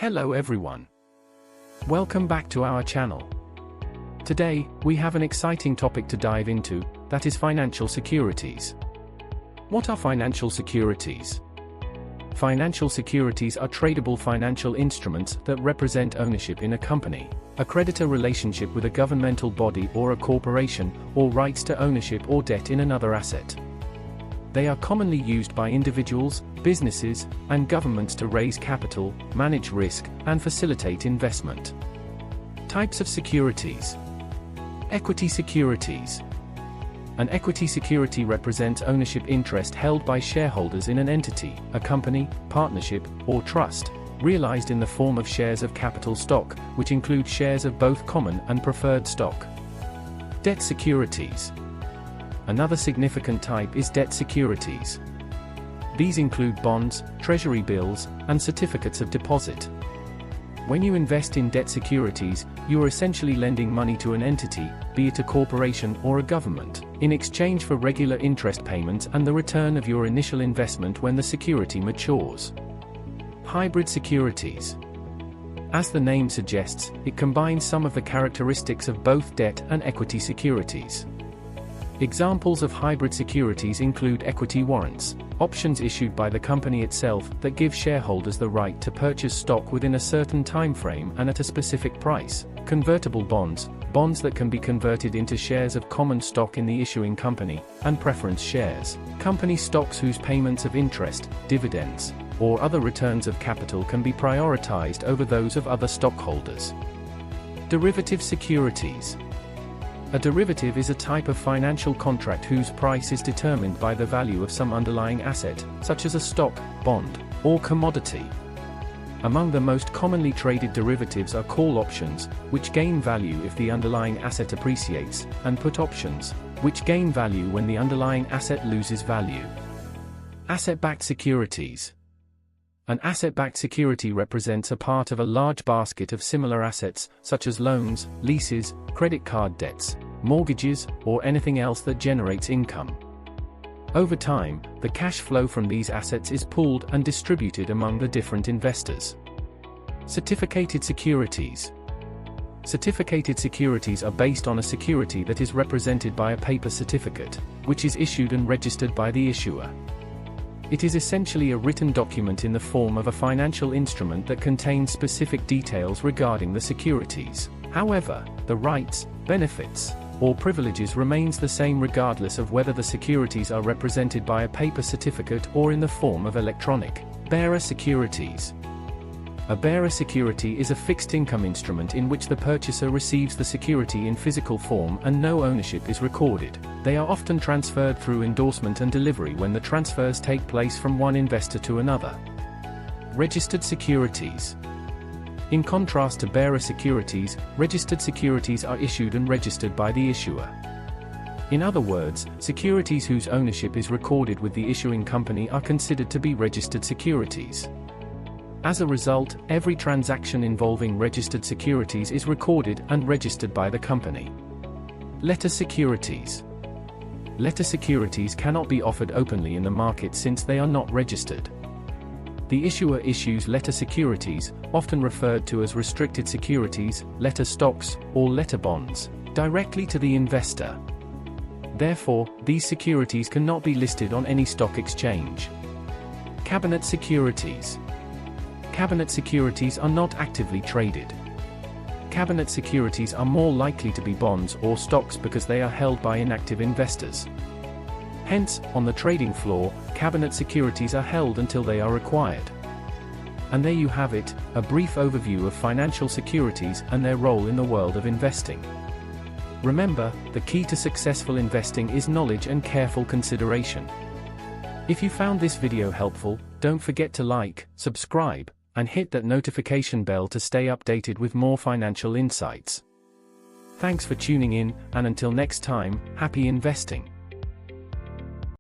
Hello everyone. Welcome back to our channel. Today, we have an exciting topic to dive into, that is financial securities. What are financial securities? Financial securities are tradable financial instruments that represent ownership in a company, a creditor relationship with a governmental body or a corporation, or rights to ownership or debt in another asset. They are commonly used by individuals, businesses, and governments to raise capital, manage risk, and facilitate investment. Types of securities. Equity securities. An equity security represents ownership interest held by shareholders in an entity, a company, partnership, or trust, realized in the form of shares of capital stock, which include shares of both common and preferred stock. Debt securities. Another significant type is debt securities. These include bonds, treasury bills, and certificates of deposit. When you invest in debt securities, you are essentially lending money to an entity, be it a corporation or a government, in exchange for regular interest payments and the return of your initial investment when the security matures. Hybrid securities. As the name suggests, it combines some of the characteristics of both debt and equity securities. Examples of hybrid securities include equity warrants, options issued by the company itself that give shareholders the right to purchase stock within a certain time frame and at a specific price, convertible bonds, bonds that can be converted into shares of common stock in the issuing company, and preference shares, company stocks whose payments of interest, dividends, or other returns of capital can be prioritized over those of other stockholders. Derivative securities. A derivative is a type of financial contract whose price is determined by the value of some underlying asset, such as a stock, bond, or commodity. Among the most commonly traded derivatives are call options, which gain value if the underlying asset appreciates, and put options, which gain value when the underlying asset loses value. Asset-backed securities. An asset-backed security represents a part of a large basket of similar assets, such as loans, leases, credit card debts, mortgages, or anything else that generates income. Over time, the cash flow from these assets is pooled and distributed among the different investors. Certificated securities. Certificated securities are based on a security that is represented by a paper certificate, which is issued and registered by the issuer. It is essentially a written document in the form of a financial instrument that contains specific details regarding the securities. However, the rights, benefits, or privileges remains the same regardless of whether the securities are represented by a paper certificate or in the form of electronic bearer securities. A bearer security is a fixed income instrument in which the purchaser receives the security in physical form and no ownership is recorded. They are often transferred through endorsement and delivery when the transfers take place from one investor to another. Registered securities. In contrast to bearer securities, registered securities are issued and registered by the issuer. In other words, securities whose ownership is recorded with the issuing company are considered to be registered securities. As a result, every transaction involving registered securities is recorded and registered by the company. Letter securities. Letter securities cannot be offered openly in the market since they are not registered. The issuer issues letter securities, often referred to as restricted securities, letter stocks, or letter bonds, directly to the investor. Therefore, these securities cannot be listed on any stock exchange. Cabinet securities. Cabinet securities are not actively traded. Cabinet securities are more likely to be bonds or stocks because they are held by inactive investors. Hence, on the trading floor, cabinet securities are held until they are required. And there you have it, a brief overview of financial securities and their role in the world of investing. Remember, the key to successful investing is knowledge and careful consideration. If you found this video helpful, don't forget to like, subscribe, and hit that notification bell to stay updated with more financial insights. Thanks for tuning in, and until next time, happy investing.